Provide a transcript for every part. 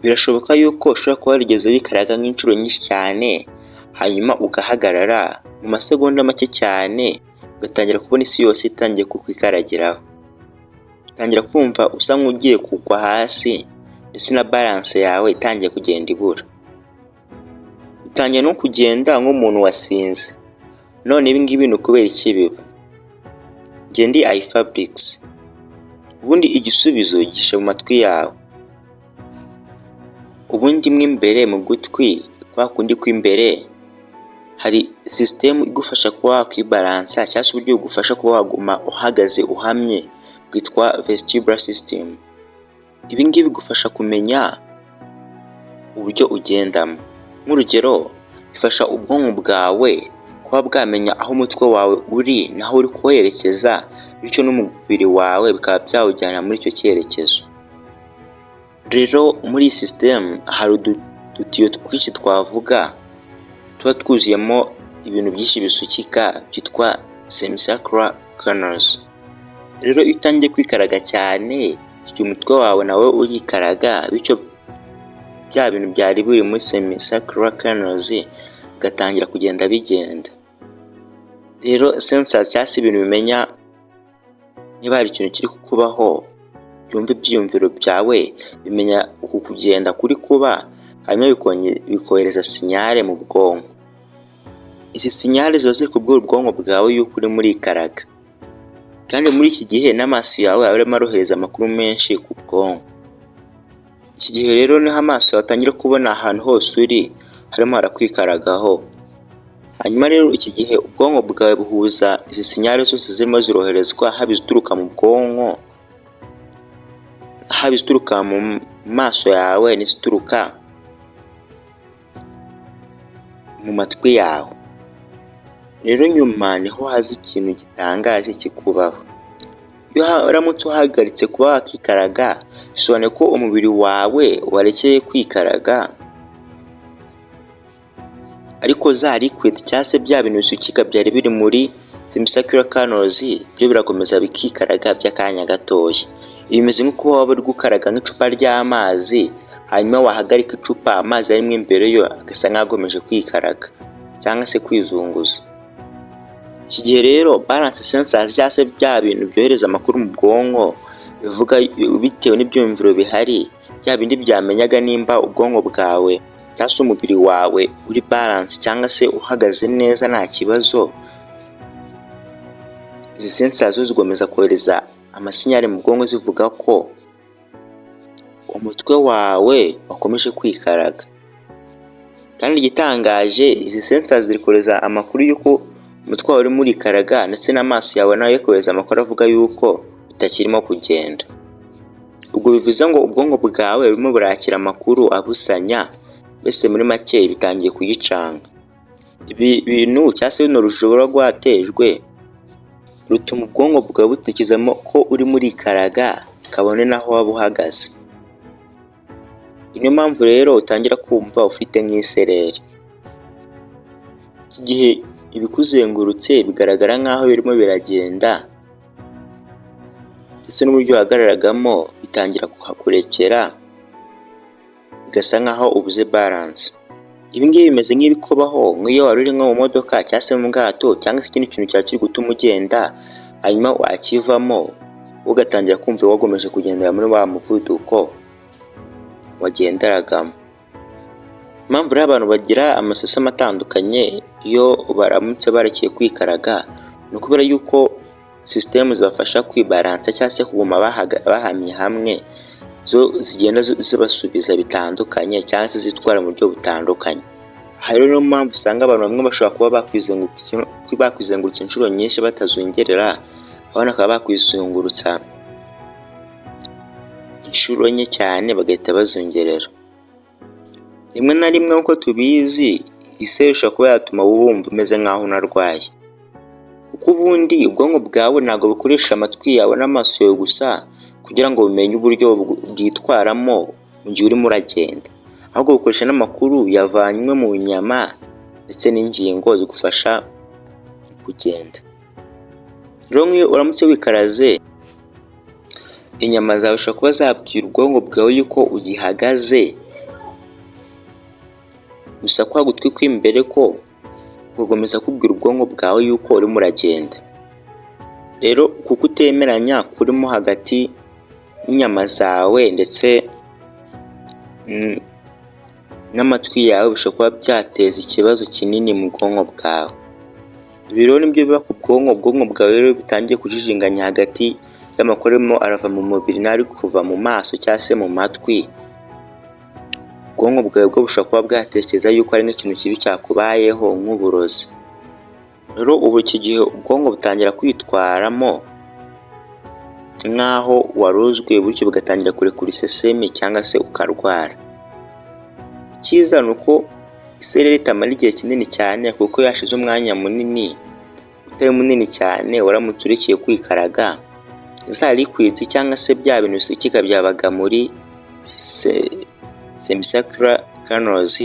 birashoboka yuko ushobora kuba warigeze wikaraga nk'inshuro nyinshi cyane, hanyuma ugahagarara mu masegonda make cyane, ugatangira kubona isi yose itangiye kukwikaragiraho. Utangira kumva usa nk'ugiye kugwa hasi ndetse na balance yawe itangiye kugenda ibura. Utangiye no kugenda nk'umuntu wasinze. None ibi ngibi ni ukubera iki biba? Njye ndi iFabrix. Ubundi igisubizo gishe mu matwi yawe. Ubundi mo imbere mu gutwi kwa kundi kw'imbere hari system igufasha kuba wakwibalansa cyangwa se uburyo bugufasha kuba waguma uhagaze uhamye bwitwa vestibular system. Ibi ngibi bigufasha kumenya uburyo ugendamo. Nk'urugero, bifasha ubwonko bwawe kuba bwamenya aho umutwe wawe uri naho uri kwerekeza, bityo n'umubiri wawe bikaba byawujyana muri icyo cyerekezo. Rero muri iyi system hari udutiyo twinshi twavuga tuba twuzuyemo ibintu byinshi bisukika byitwa semicircular canals. Rero iyo utangiye kwikaraga cyane, icyo umutwe wawe nawe urikaraga, bityo bya bintu byari biri muri semicircular canals gatangira kugenda bigenda. Rero sensors cyangwa se ibintu bimenya niba hari ikintu kiri kukubaho, byumva ibyiyumviro byawe, bimenya uku kugenda kuri kuba, hanyuma bikohereza sinyale mu bwonko. Izi sinyale ziba ziri kubwira ubwonko bwawe yuko uri muri ikaraga. Kandi muri iki gihe n'amaso yawe arimo arohereza amakuru menshi ku bwonko. Iki gihe rero niho amaso yawe atangira kubona ahantu hose uri harimo harakwikaragaho. Hanyuma rero iki gihe ubwonko bwawe buhuza izi sinyale zose zirimo ziroherezwa, haba izituruka mu bwonko, haba izituruka mu maso yawe n'izituruka mu matwi yawe. Rero nyuma niho haza ikintu gitangaje kikubaho. Iyo uramutse uhagaritse kuba wakikaraga, bisobanuye ko umubiri wawe warekeye kwikaraga, ariko za liquid cyangwa se bya bintu bisukika byari biri muri semicircular canals byo birakomeza bikikaraga by'akanya gatoya. Ibi bimeze nko kuba waba uri gukaraga nk'icupa ry'amazi, hanyuma wahagarika icupa, amazi arimo imbere yo agasa nk'agomeje kwikaraga cyangwa se kwizunguza. Iki gihe rero balance sensors cyangwa se bya bintu byohereza amakuru mu bwonko bivuga bitewe n'ibyumviro bihari, bya bindi byamenyaga nimba ubwonko bwawe cyangwa se umubiri wawe uri balance cyangwa se uhagaze neza nta kibazo. Izi sensors zigomeza kohereza amasinyari mu bwonko zivuga ko umutwe wawe wakomeje kwikaraga. Kandi igitangaje, izi sensors zikohereza amakuru y'uko umutwe wawe uri muri ikaraga, ndetse n'amaso yawe nayo yakohereza amakuru avuga yuko utakirimo kugenda. Ubwo bivuze ngo ubwonko bwawe burimo burakira amakuru abusanya, mbese muri make bitangiye kuyicanga. Ibi bintu cyangwa se bino rushobora rwatejwe rutuma ubwonko bwawe butekerezamo ko uri muri ikaraga, kabone naho waba uhagaze. Niyo mpamvu rero utangira kumva ufite nk'isereri. Iki gihe ibikuzengurutse bigaragara nk'aho birimo biragenda, ndetse n'uburyo uhagararagamo bitangira kuhakurekera, bigasa nk'aho ubuze balance. Ibi ngibi bimeze nk'ibikubaho nk'iyo wari uri nko mu modoka cyangwa se mu bwato cyangwa se ikindi kintu cyakiri gutuma ugenda, hanyuma wakivamo ugatangira kumva wagomeje kugendera muri wa muvuduko wagenderagamo. Impamvu rero abantu bagira amaseseme atandukanye iyo baramutse barakiye kwikaraga, ni ukubera yuko system zibafasha kwibalansa cyangwa se kuguma bahamye hamwe, zo zigenda zibasubiza bitandukanye cyangwa se zitwara mu buryo butandukanye. Aha rero niyo mpamvu usanga abantu bamwe bashobora kuba bakwizengurutsa inshuro nyinshi batazungerera, abana bakaba bakwizungurutsa inshuro nke cyane bagahita bazungerera. Rimwe na rimwe nk'uko tubizi, iseri ishobora kuba yatuma wumva umeze nk'aho unarwaye, kuko ubundi ubwonko bwawe ntabwo bukoresha amatwi yawe n'amaso yawe gusa kugira ngo bumenye uburyo bwitwaramo mu gihe urimo uragenda, ahubwo bukoresha n'amakuru yavanywe mu nyama ndetse n'ingingo zigufasha kugenda. Rero nk'iyo uramutse wikaraze, inyama zawe zishobora kuba zabwira ubwonko bwawe yuko ugihagaze gusa kwa gutwi kw'imbere ko gukomeza kubwira ubwonko bwawe yuko urimo uragenda. Rero kuko utemeranya kurimo hagati y'inyama zawe ndetse n'amatwi yawe bishobora kuba byateza ikibazo kinini mu bwonko bwawe. Ibi rero nibyo biba ku ubwonko bwawe rero bitangiye kujijinganya hagati y'amakuru arimo arava mu mubiri n'ari kuva mu maso cyangwa se mu matwi. Ubwonko bwawe bwo bushobora kuba bwatekereza yuko ari nk'ikintu kibi cyakubayeho nk'uburozi. Rero ubu iki gihe ubwonko butangira kwitwaramo nk'aho warozwe, bityo bugatangira kurekura isesemi cyangwa se ukarwara. Icyiza ni uko isereri itamara igihe kinini cyane, kuko yashize umwanya munini utari munini cyane uramutse urekeye kwikaraga, za liquids cyangwa se bya bintu bisukika byabaga muri semicircular canals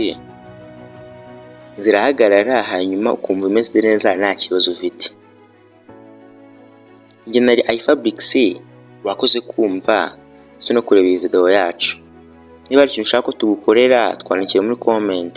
zirahagarara, hanyuma ukumva umeze neza nta kibazo ufite. Njye nari iFabrics, wakoze kumva ndetse no kureba iyi video yacu. Niba hari ikintu ushaka ko tugukorera twandikire muri comment.